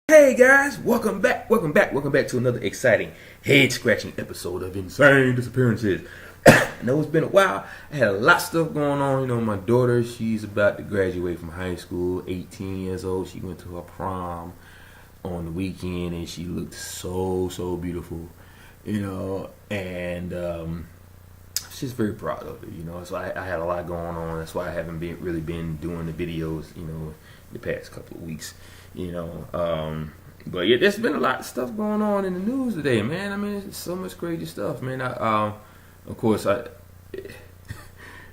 Hey guys, welcome back to another exciting head-scratching episode of Insane Disappearances. I know it's been a while. I had a lot of stuff going on. You know, my daughter, she's about to graduate from high school, 18 years old. She went to her prom on the weekend and she looked so beautiful, you know, and she's very proud of it, you know. So I had a lot going on. That's why I haven't really been doing the videos, you know, the past couple of weeks. You know, but yeah, there's been a lot of stuff going on in the news today, man. I mean, it's so much crazy stuff, man. Of course,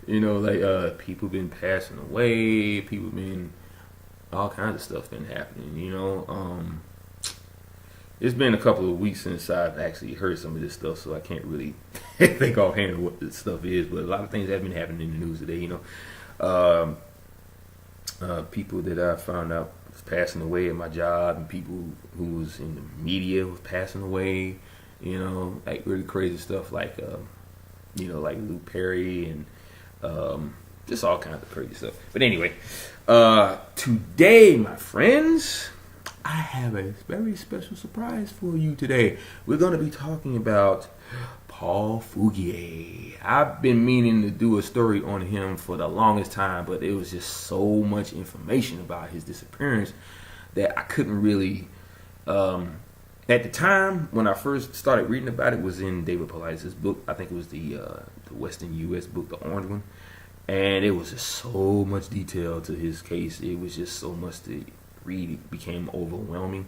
you know, like people been passing away, people been all kinds of stuff been happening. You know, it's been a couple of weeks since I've actually heard some of this stuff, so I can't really think offhand what this stuff is. But a lot of things have been happening in the news today. You know, people that I found out was passing away at my job, and people who was in the media was passing away, you know, like really crazy stuff, like you know, like Luke Perry and just all kinds of crazy stuff. But anyway, today, my friends, I have a very special surprise for you today. We're going to be talking about Paul Fugate. I've been meaning to do a story on him for the longest time, but it was just so much information about his disappearance that I couldn't really. At the time when I first started reading about it, was in David Paulides' book. I think it was the Western U.S. book, the orange one, and it was just so much detail to his case. It was just so much to read. It became overwhelming.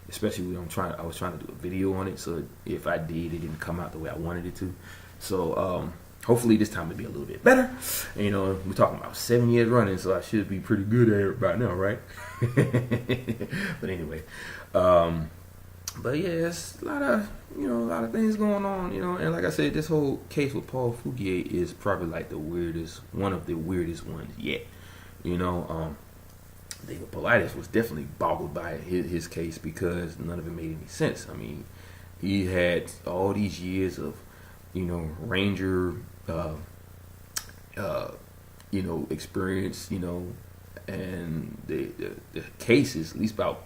Especially when I was trying to do a video on it, so if I did, it didn't come out the way I wanted it to. So hopefully this time it'll be a little bit better. And, you know, we're talking about 7 years running, so I should be pretty good at it by now, right? But anyway, but yeah, it's a lot of things going on, you know. And like I said, this whole case with Paul Fugate is probably like one of the weirdest ones yet, you know. David Paulides was definitely boggled by his case because none of it made any sense. I mean, he had all these years of, you know, Ranger, you know, experience, you know, and the case is at least about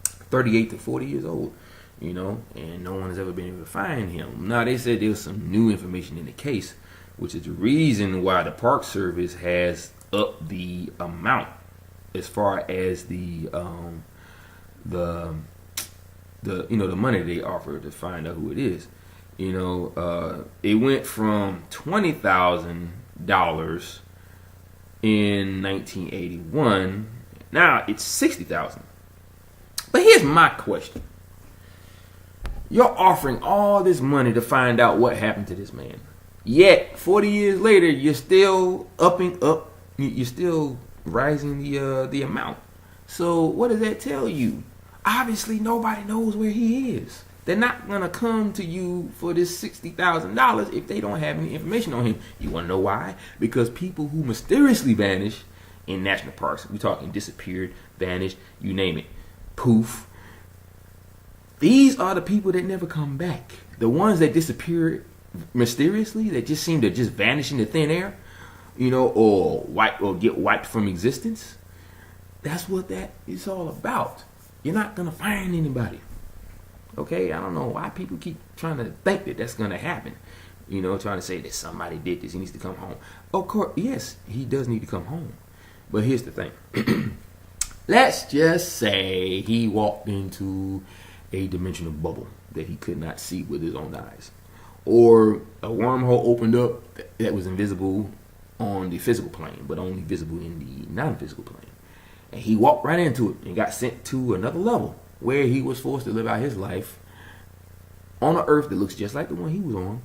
38 to 40 years old, you know, and no one has ever been able to find him. Now, they said there was some new information in the case, which is the reason why the Park Service has upped the amount as far as the you know, the money they offer to find out who it is. You know, it went from $20,000 in 1981. Now it's $60,000. But here's my question: you're offering all this money to find out what happened to this man, yet 40 years later, you're still you're still rising the amount. So what does that tell you? Obviously nobody knows where he is. They're not gonna come to you for this $60,000 if they don't have any information on him. You wanna know why? Because people who mysteriously vanish in national parks, we're talking disappeared, vanished, you name it, poof, these are the people that never come back. The ones that disappear mysteriously, that just seem to just vanish into thin air, you know, or get wiped from existence. That's what that is all about. You're not gonna find anybody. Okay, I don't know why people keep trying to think that that's gonna happen. You know, trying to say that somebody did this. He needs to come home. Of course, yes, he does need to come home. But here's the thing. Let's just say he walked into a dimensional bubble that he could not see with his own eyes, or a wormhole opened up that was invisible on the physical plane, but only visible in the non-physical plane. And he walked right into it and got sent to another level where he was forced to live out his life on an earth that looks just like the one he was on,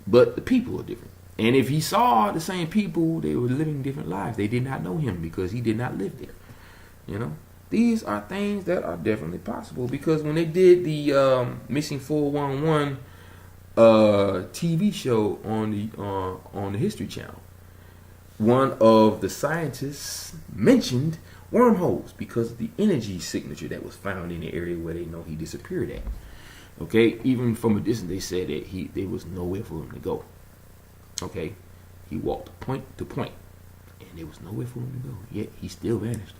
but the people are different. And if he saw the same people, they were living different lives. They did not know him because he did not live there. You know, these are things that are definitely possible, because when they did the Missing 411 TV show on the History Channel, one of the scientists mentioned wormholes because of the energy signature that was found in the area where they know he disappeared at. Okay, even from a distance, they said that there was nowhere for him to go. Okay, he walked point to point, and there was nowhere for him to go. Yet he still vanished.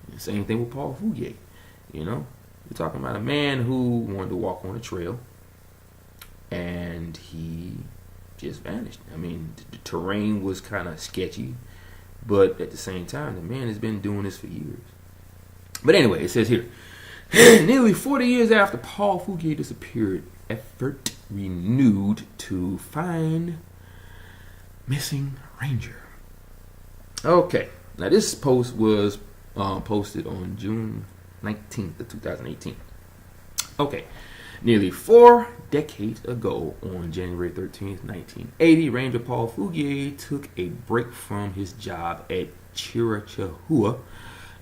And same thing with Paul Fugate. You know, we're talking about a man who wanted to walk on a trail, and he just vanished. I mean, the terrain was kind of sketchy, but at the same time, the man has been doing this for years. But anyway, it says here, nearly 40 years after Paul Fugate disappeared, effort renewed to find missing ranger. Okay, now this post was posted on June 19th of 2018. Okay, nearly 4 decades ago, on January 13th, 1980, Ranger Paul Fugate took a break from his job at Chiricahua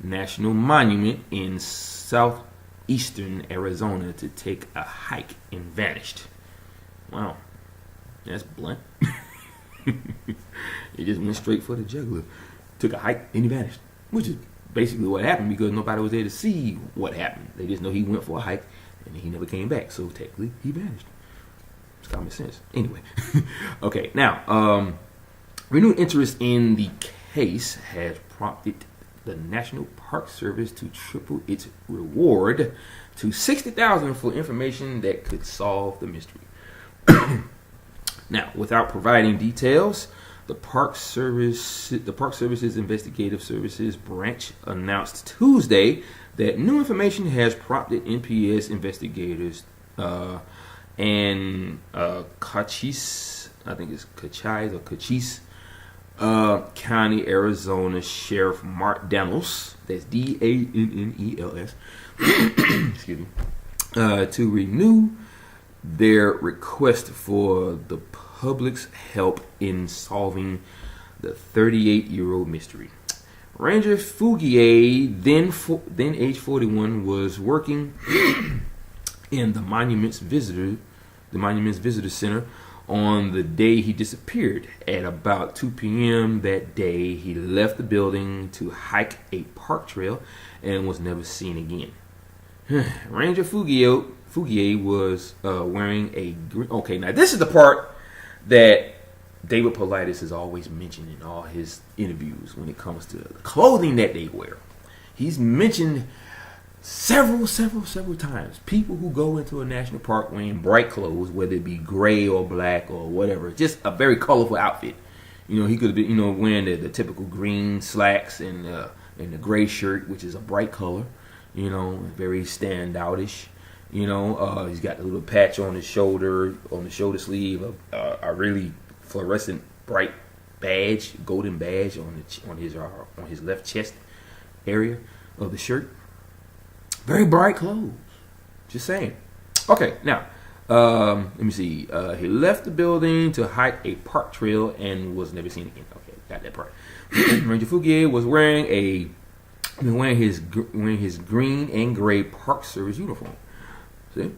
National Monument in southeastern Arizona to take a hike and vanished. Wow, that's blunt. He just went straight for the jugular. Took a hike and he vanished, which is basically what happened, because nobody was there to see what happened. They just know he went for a hike and he never came back, so technically he vanished. It's common sense. Anyway, okay, now renewed interest in the case has prompted the National Park Service to triple its reward to $60,000 for information that could solve the mystery. Now, without providing details, the Park Service's Investigative Services branch announced Tuesday that new information has prompted NPS investigators and Cochise, I think it's Cochise or Cochise County, Arizona Sheriff Mark Daniels, that's Dannels, excuse me, to renew their request for the public's help in solving the 38-year-old mystery. Ranger Fugate, then age 41, was working in the Monument's Visitor Center on the day he disappeared. At about 2 p.m. that day, he left the building to hike a park trail and was never seen again. Ranger Fugate was wearing a green... Okay, now this is the part that David Paulides is always mentioned in all his interviews when it comes to the clothing that they wear. He's mentioned several times people who go into a national park wearing bright clothes, whether it be gray or black or whatever, just a very colorful outfit. You know, he could have been, wearing the typical green slacks and the gray shirt, which is a bright color, very standoutish. He's got a little patch on the shoulder sleeve, a really fluorescent bright badge, golden badge on his left chest area of the shirt. Very bright clothes. Just saying. Okay, now let me see. He left the building to hike a park trail and was never seen again. Okay, got that part. Ranger Fugate was wearing his green and gray Park Service uniform. See?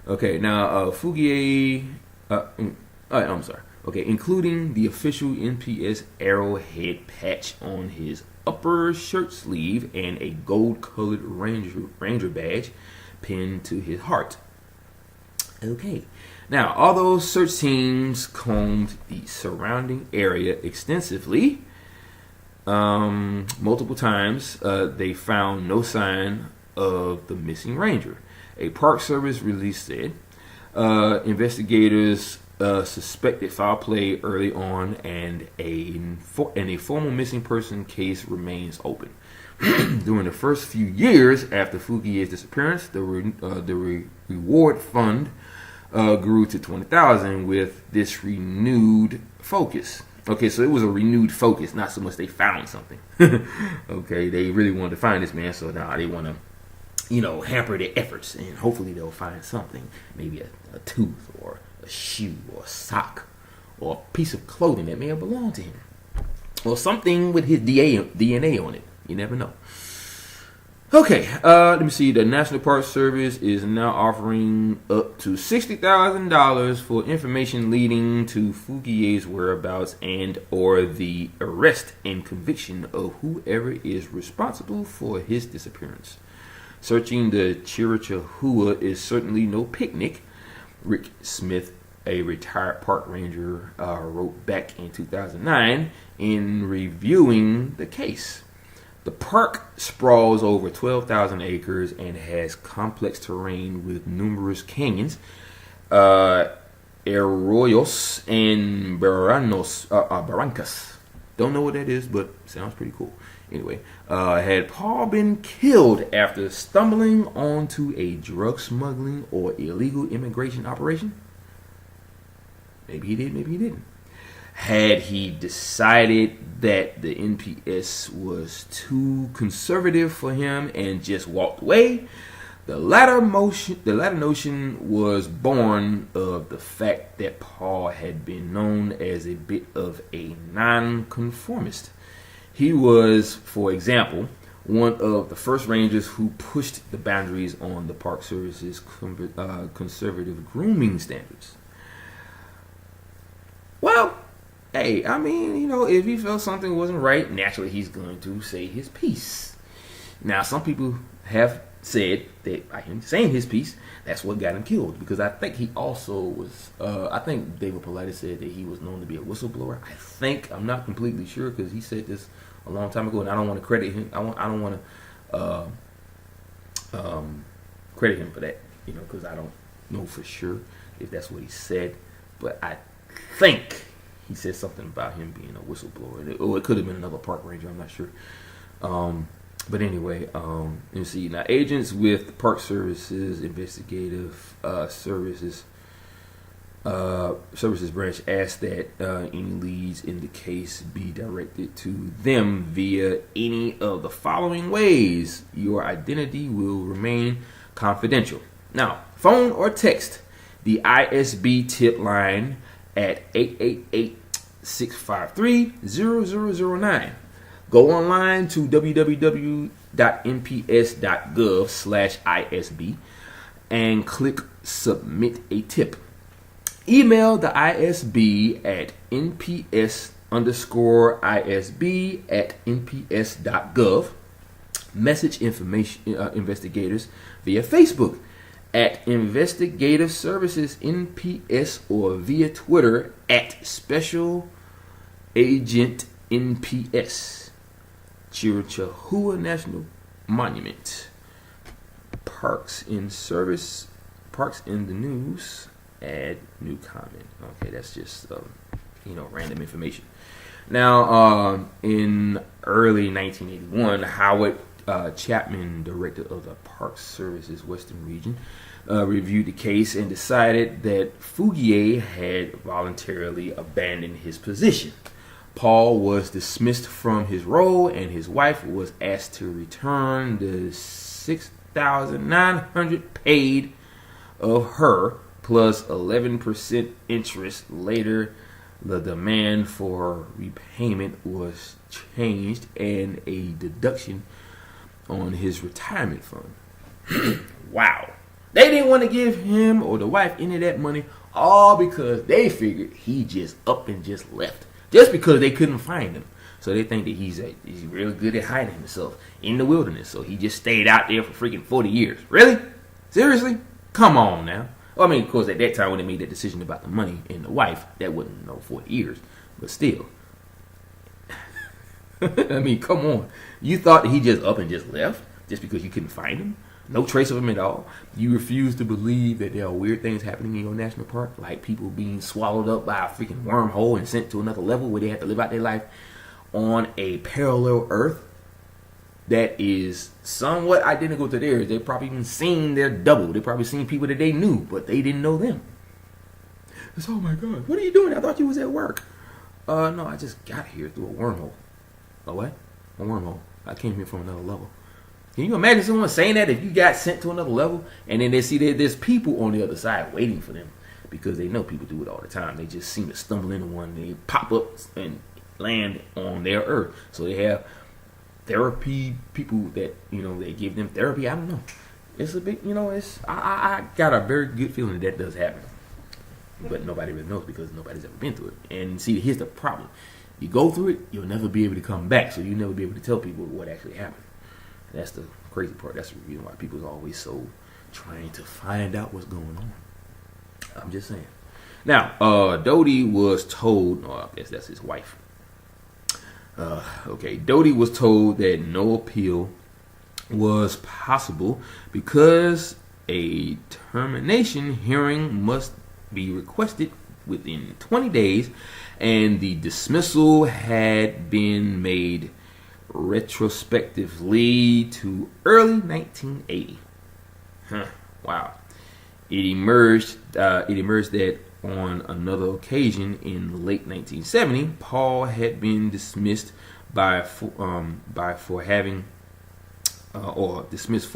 Okay, now Fugate. I'm sorry. Okay, including the official NPS arrowhead patch on his upper shirt sleeve and a gold-colored ranger badge pinned to his heart. Okay, now although search teams combed the surrounding area extensively, multiple times, they found no sign of the missing ranger. A Park Service release said investigators suspected foul play early on, and a formal missing person case remains open. During the first few years after Fugate's disappearance, the reward fund grew to $20,000 with this renewed focus. Okay, so it was a renewed focus, not so much they found something. Okay, they really wanted to find this man, so now they want to, hamper their efforts, and hopefully they'll find something, maybe a tooth or a shoe or a sock or a piece of clothing that may have belonged to him, or something with his DNA on it. You never know. Okay, let me see. The National Park Service is now offering up to $60,000 for information leading to Fugate's whereabouts and or the arrest and conviction of whoever is responsible for his disappearance. Searching the Chiricahua is certainly no picnic, Rick Smith, a retired park ranger, wrote back in 2009 in reviewing the case. The park sprawls over 12,000 acres and has complex terrain with numerous canyons, arroyos, and barrancas. Don't know what that is, but sounds pretty cool. Anyway, had Paul been killed after stumbling onto a drug smuggling or illegal immigration operation? Maybe he did, maybe he didn't. Had he decided that the NPS was too conservative for him and just walked away? The latter notion was born of the fact that Paul had been known as a bit of a nonconformist. He was, for example, one of the first rangers who pushed the boundaries on the Park Service's conservative grooming standards. Well, hey, I mean, if he felt something wasn't right, naturally he's going to say his piece. Now, some people have said that by him saying his piece, that's what got him killed. Because I think he also was, I think David Paulides said that he was known to be a whistleblower. I'm not completely sure because he said this a long time ago, and I don't want to credit him. I don't want to credit him for that, because I don't know for sure if that's what he said. But I think he said something about him being a whistleblower, or it could have been another park ranger. I'm not sure. But anyway, you see now agents with the Park Services investigative services branch asked that any leads in the case be directed to them via any of the following ways. Your identity will remain confidential. Now, phone or text the ISB tip line at 888-653-0009. Go online to www.nps.gov/ISB and click Submit a Tip. Email the ISB at nps_ISB@nps.gov. Message investigators via Facebook at Investigative Services NPS or via Twitter at Special Agent NPS. Chiricahua National Monument. Parks in service. Parks in the news. Add new comment. Okay, that's just random information. Now, in early 1981, Howard Chapman, director of the Park Service's Western Region, reviewed the case and decided that Fugate had voluntarily abandoned his position. Paul was dismissed from his role, and his wife was asked to return the $6,900 paid of her plus 11% interest. Later, the demand for repayment was changed and a deduction on his retirement fund. Wow. They didn't want to give him or the wife any of that money, all because they figured he just up and just left. Just because they couldn't find him. So they think that he's really good at hiding himself in the wilderness. So he just stayed out there for freaking 40 years. Really? Seriously? Come on now. Well, I mean, of course, at that time when they made that decision about the money and the wife, that wasn't 40 years. But still. I mean, come on. You thought that he just up and just left just because you couldn't find him? No trace of him at all. You refuse to believe that there are weird things happening in your national park, like people being swallowed up by a freaking wormhole and sent to another level where they have to live out their life on a parallel Earth that is somewhat identical to theirs. They've probably even seen their double. They've probably seen people that they knew, but they didn't know them. It's, oh my God, what are you doing? I thought you was at work. No, I just got here through a wormhole. A what? A wormhole. I came here from another level. Can you imagine someone saying that if you got sent to another level and then they see that there's people on the other side waiting for them because they know people do it all the time. They just seem to stumble into one. They pop up and land on their Earth. So they have therapy people that, they give them therapy. I don't know. It's a big, I got a very good feeling that does happen. But nobody really knows because nobody's ever been through it. And see, here's the problem. You go through it, you'll never be able to come back. So you'll never be able to tell people what actually happened. That's the crazy part. That's the reason why people are always so trying to find out what's going on. I'm just saying. Now, Dodie was told, I guess that's his wife, Okay, Doty was told that no appeal was possible because a termination hearing must be requested within 20 days, and the dismissal had been made retrospectively to early 1980. Wow. It emerged that on another occasion in late 1970, Paul had been dismissed for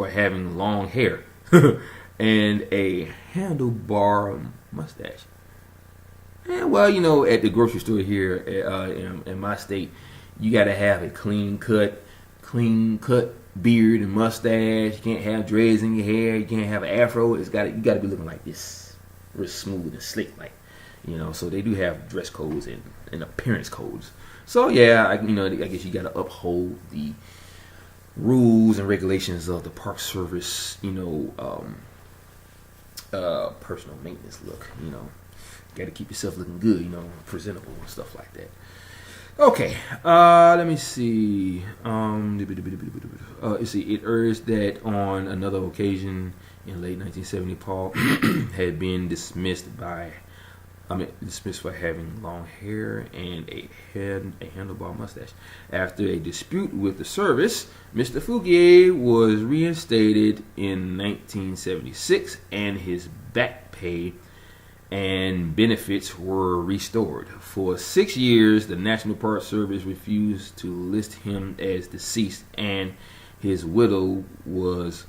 having long hair and a handlebar mustache. And well, at the grocery store here in my state, you got to have a clean cut beard and mustache. You can't have dreads in your hair. You can't have an afro. You got to be looking like this, real smooth and slick, So they do have dress codes and appearance codes. So yeah, I guess you got to uphold the rules and regulations of the Park Service. Personal maintenance look. Got to keep yourself looking good. Presentable and stuff like that. Okay, let me see. It urged that on another occasion in late 1970, Paul had been dismissed for having long hair and a handlebar mustache. After a dispute with the service, Mr. Fugate was reinstated in 1976, and his back pay and benefits were restored. For 6 years, the National Park Service refused to list him as deceased, and his widow was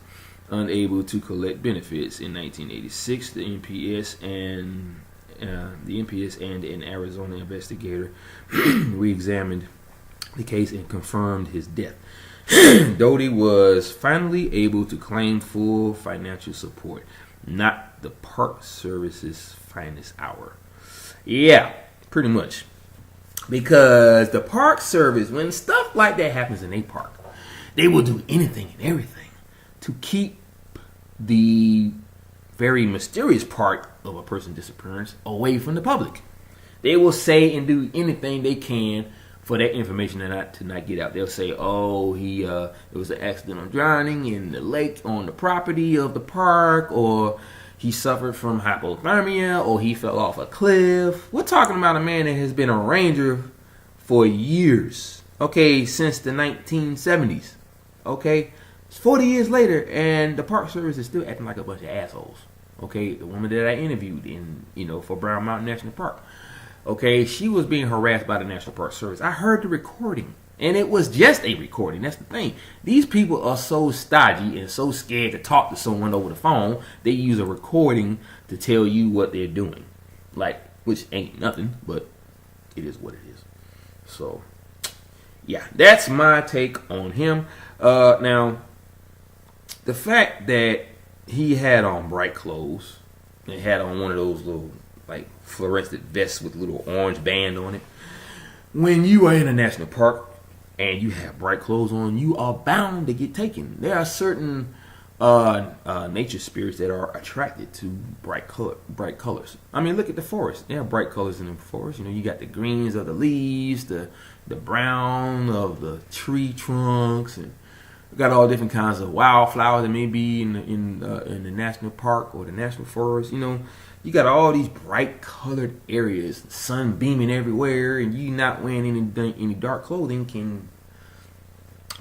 unable to collect benefits. In 1986, the NPS and an Arizona investigator re-examined the case and confirmed his death. Doty was finally able to claim full financial support, not the Park Service's finest hour. Yeah, pretty much. Because the Park Service, when stuff like that happens in a park, they will do anything and everything to keep the very mysterious part of a person's disappearance away from the public. They will say and do anything they can for that information to not get out. They'll say, "Oh, it was an accident of drowning in the lake on the property of the park," or he suffered from hypothermia, or he fell off a cliff. We're talking about a man that has been a ranger for years. Okay, since the 1970s. Okay, it's 40 years later, and the Park Service is still acting like a bunch of assholes. Okay, the woman that I interviewed for Brown Mountain National Park. Okay, she was being harassed by the National Park Service. I heard the recording, and it was just a recording. That's the thing. These people are so stodgy and so scared to talk to someone over the phone, they use a recording to tell you what they're doing. Which ain't nothing, but it is what it is. So, yeah, that's my take on him. Now, the fact that he had on bright clothes and had on one of those little fluorescent vests with a little orange band on it. When you are in a national park and you have bright clothes on, you are bound to get taken. There are certain nature spirits that are attracted to bright colors. I mean, look at the forest. There are bright colors in the forest. You got the greens of the leaves, the brown of the tree trunks, and we got all different kinds of wildflowers that may be in the national park or the national forest. You got all these bright colored areas, the sun beaming everywhere, and you not wearing any dark clothing can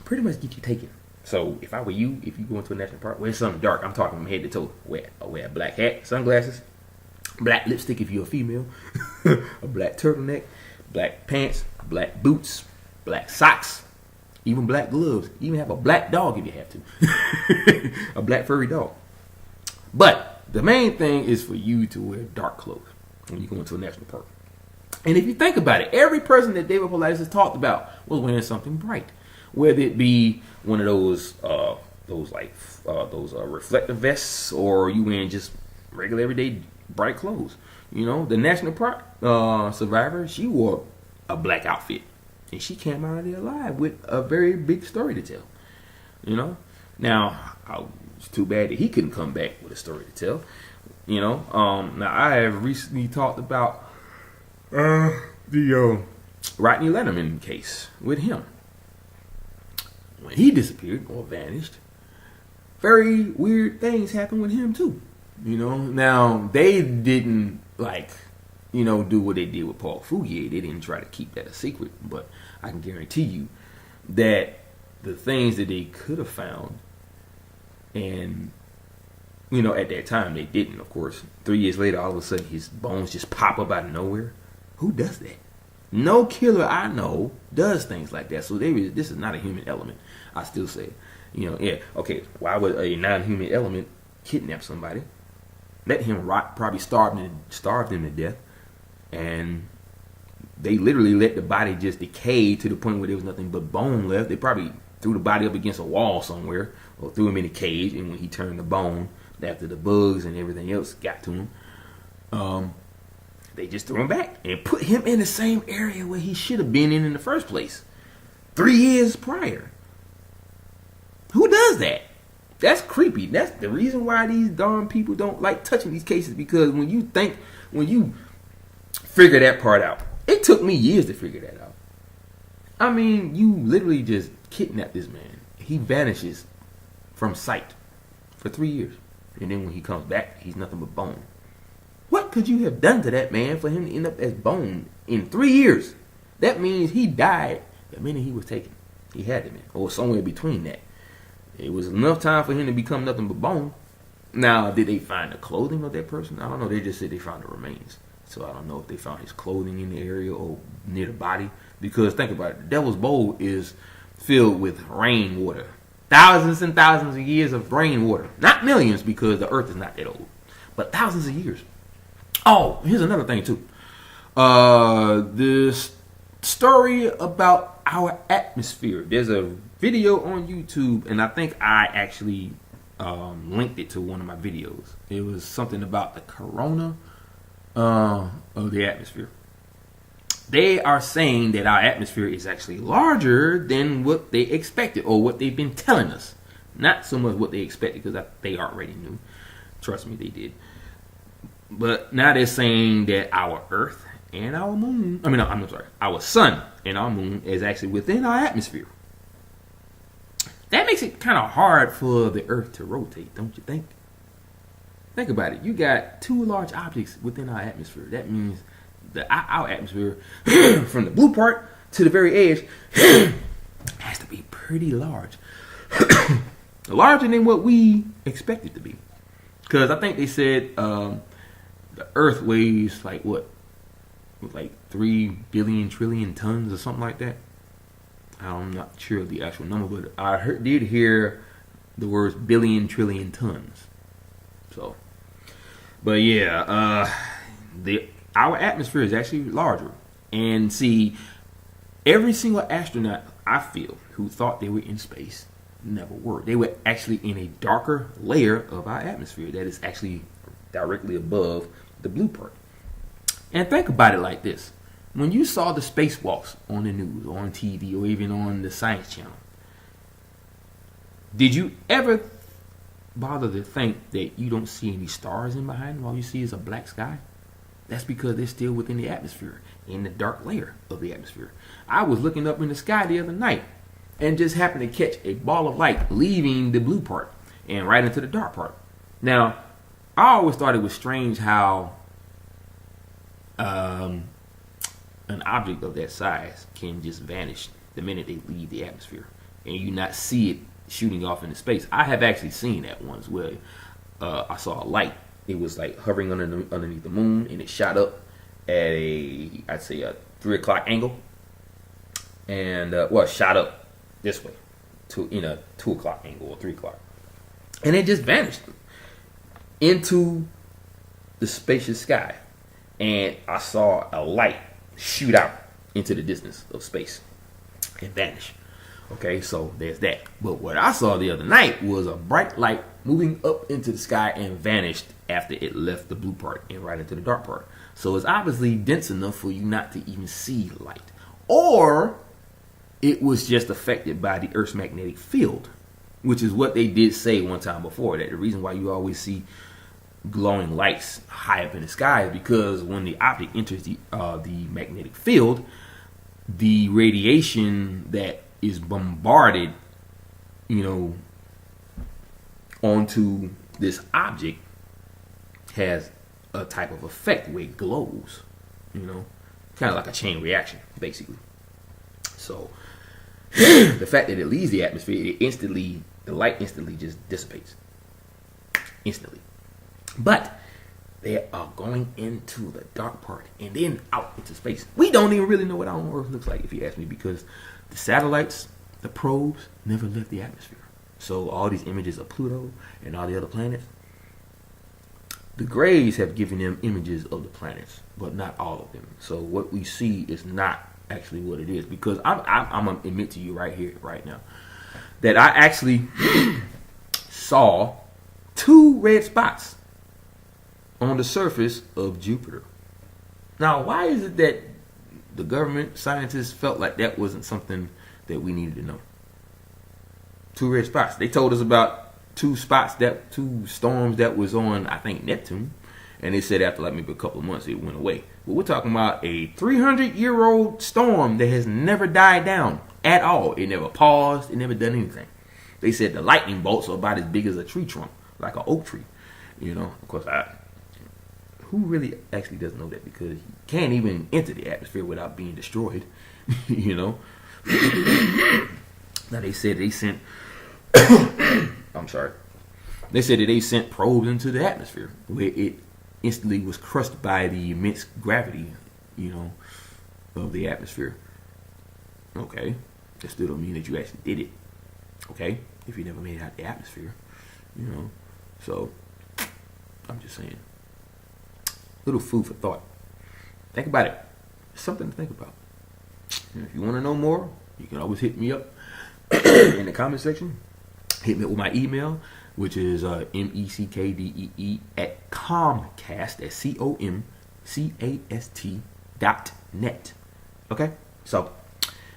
pretty much get you taken. So if I were you, if you go into a national park, wear something dark. I'm talking from head to toe. Wear a black hat, sunglasses, black lipstick if you're a female, a black turtleneck, black pants, black boots, black socks, even black gloves. Even have a black dog if you have to. A black furry dog. But the main thing is for you to wear dark clothes when you go into a national park. And if you think about it, every person that David Politis has talked about was wearing something bright, whether it be one of those reflective vests, or you wearing just regular everyday bright clothes. The national park survivor, she wore a black outfit, and she came out of there alive with a very big story to tell. Now, it's too bad that he couldn't come back with a story to tell. Now I have recently talked about the Rodney Letterman case with him. When he disappeared or vanished, very weird things happened with him too. Now they didn't do what they did with Paul Fugate. They didn't try to keep that a secret, but I can guarantee you that the things that they could have found, and at that time they didn't. Of course, 3 years later, all of a sudden his bones just pop up out of nowhere. Who does that? No killer I know does things like that. So this is not a human element. I still say, okay. Why would a non-human element kidnap somebody, let him rot, probably starve them to death, and they literally let the body just decay to the point where there was nothing but bone left? They probably threw the body up against a wall somewhere, or threw him in a cage, and when he turned to bone, after the bugs and everything else got to him, they just threw him back and put him in the same area where he should have been in the first place 3 years prior. Who does that? That's creepy. That's the reason why these darn people don't like touching these cases, because when you figure that part out, it took me years to figure that out. I mean, you literally just kidnapped this man. He vanishes from sight for 3 years. And then when he comes back, he's nothing but bone. What could you have done to that man for him to end up as bone in 3 years? That means he died the minute he was taken. He had to be, or somewhere between that. It was enough time for him to become nothing but bone. Now, did they find the clothing of that person? I don't know. They just said they found the remains. So I don't know if they found his clothing in the area or near the body. Because think about it. The Devil's Bowl is filled with rainwater. Thousands and thousands of years of rainwater. Not millions, because the earth is not that old. But thousands of years. Oh, here's another thing too. This story about our atmosphere. There's a video on YouTube, and I think I actually linked it to one of my videos. It was something about the corona of the atmosphere. They are saying that our atmosphere is actually larger than what they expected, or what they've been telling us. Not so much what they expected, because they already knew. Trust me, they did. But now they're saying that our Earth and our moon, our sun and our moon is actually within our atmosphere. That makes it kind of hard for the Earth to rotate, don't you think? Think about it. You got two large objects within our atmosphere. That means our atmosphere, from the blue part to the very edge, has to be pretty large. Larger than what we expect it to be. Because I think they said the Earth weighs like 3 billion trillion tons or something like that. I'm not sure of the actual number, but I did hear the words billion trillion tons. So, but yeah, our atmosphere is actually larger. And see, every single astronaut, I feel, who thought they were in space never were. They were actually in a darker layer of our atmosphere that is actually directly above the blue part. And think about it like this. When you saw the spacewalks on the news, or on TV, or even on the Science Channel, did you ever bother to think that you don't see any stars in behind them? All you see is a black sky? That's because they're still within the atmosphere, in the dark layer of the atmosphere. I was looking up in the sky the other night and just happened to catch a ball of light leaving the blue part and right into the dark part. Now, I always thought it was strange how an object of that size can just vanish the minute they leave the atmosphere, and you not see it shooting off into space. I have actually seen that once where I saw a light. It was like hovering underneath the moon, and it shot up at I'd say a 3 o'clock angle, and shot up this way to in a 2 o'clock angle or 3 o'clock, and it just vanished into the spacious sky, and I saw a light shoot out into the distance of space and vanish. Okay, so there's that. But what I saw the other night was a bright light moving up into the sky and vanished after it left the blue part and right into the dark part. So it's obviously dense enough for you not to even see light. Or it was just affected by the Earth's magnetic field, which is what they did say one time before, that the reason why you always see glowing lights high up in the sky is because when the object enters the magnetic field, the radiation that is bombarded, onto this object has a type of effect where it glows, kind of like a chain reaction, basically. So the fact that it leaves the atmosphere, the light instantly just dissipates. Instantly. But they are going into the dark part and then out into space. We don't even really know what our own Earth looks like, if you ask me, because the satellites, the probes, never left the atmosphere. So all these images of Pluto and all the other planets, the grays have given them images of the planets, but not all of them. So what we see is not actually what it is, because I'm gonna admit to you right here, right now, that I actually saw 2 red spots on the surface of Jupiter. Now, why is it that the government scientists felt like that wasn't something that we needed to know? 2 red spots. They told us about 2 storms that was on, I think, Neptune, and they said after like maybe a couple of months it went away. But we're talking about a 300-year-old storm that has never died down at all. It never paused. It never done anything. They said the lightning bolts are about as big as a tree trunk, like an oak tree. Of course, who really actually doesn't know that, because you can't even enter the atmosphere without being destroyed. Now they said they sent I'm sorry. They said that they sent probes into the atmosphere where it instantly was crushed by the immense gravity, of the atmosphere. Okay. That still don't mean that you actually did it. Okay? If you never made it out the atmosphere. So I'm just saying. Little food for thought. Think about it. It's something to think about. And if you want to know more, you can always hit me up in the comment section. Hit me up with my email, which is meckdee at Comcast, that's COMCAST.net. Okay? So,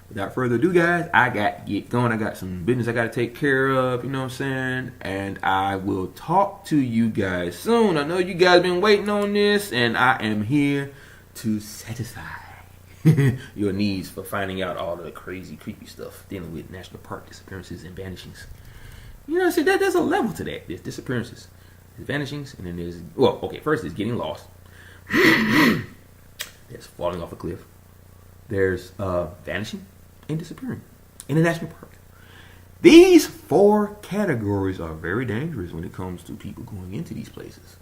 without further ado, guys, I got to get going. I got some business I got to take care of, you know what I'm saying? And I will talk to you guys soon. I know you guys been waiting on this, and I am here to satisfy your needs for finding out all the crazy, creepy stuff dealing with national park disappearances and vanishings. See, there's a level to that. There's disappearances, there's vanishings, and then first there's getting lost. There's falling off a cliff. There's vanishing and disappearing in a national park. These 4 categories are very dangerous when it comes to people going into these places.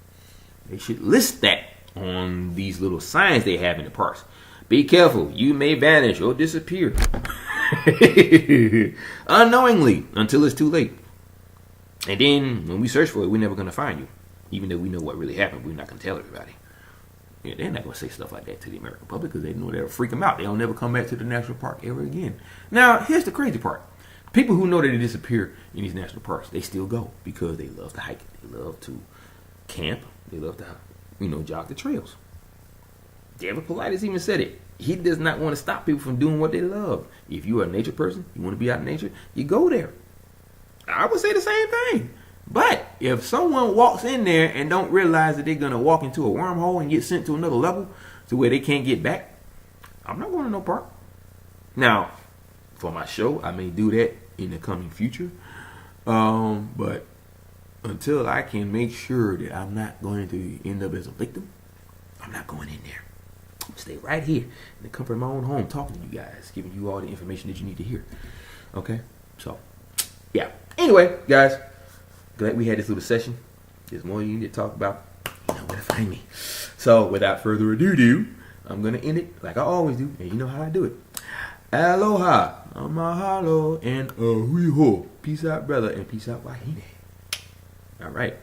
They should list that on these little signs they have in the parks. Be careful, you may vanish or disappear unknowingly until it's too late. And then when we search for it, we're never going to find you. Even though we know what really happened, we're not going to tell everybody. Yeah, they're not going to say stuff like that to the American public, because they know that'll freak them out. They'll never come back to the national park ever again. Now, here's the crazy part. People who know that they disappear in these national parks, they still go because they love to hike. They love to camp. They love to, jog the trails. David Paulides even said it. He does not want to stop people from doing what they love. If you are a nature person, you want to be out in nature, you go there. I would say the same thing. But if someone walks in there and don't realize that they're going to walk into a wormhole and get sent to another level to where they can't get back, I'm not going to no park. Now, for my show, I may do that in the coming future. But until I can make sure that I'm not going to end up as a victim, I'm not going in there. I'm going to stay right here in the comfort of my own home talking to you guys, giving you all the information that you need to hear. Okay? So, yeah. Anyway, guys, glad we had this little session. There's more you need to talk about. You know where to find me. So, without further ado, I'm going to end it like I always do, and you know how I do it. Aloha, mahalo, and ahui ho. Peace out, brother, and peace out, wahine. All right.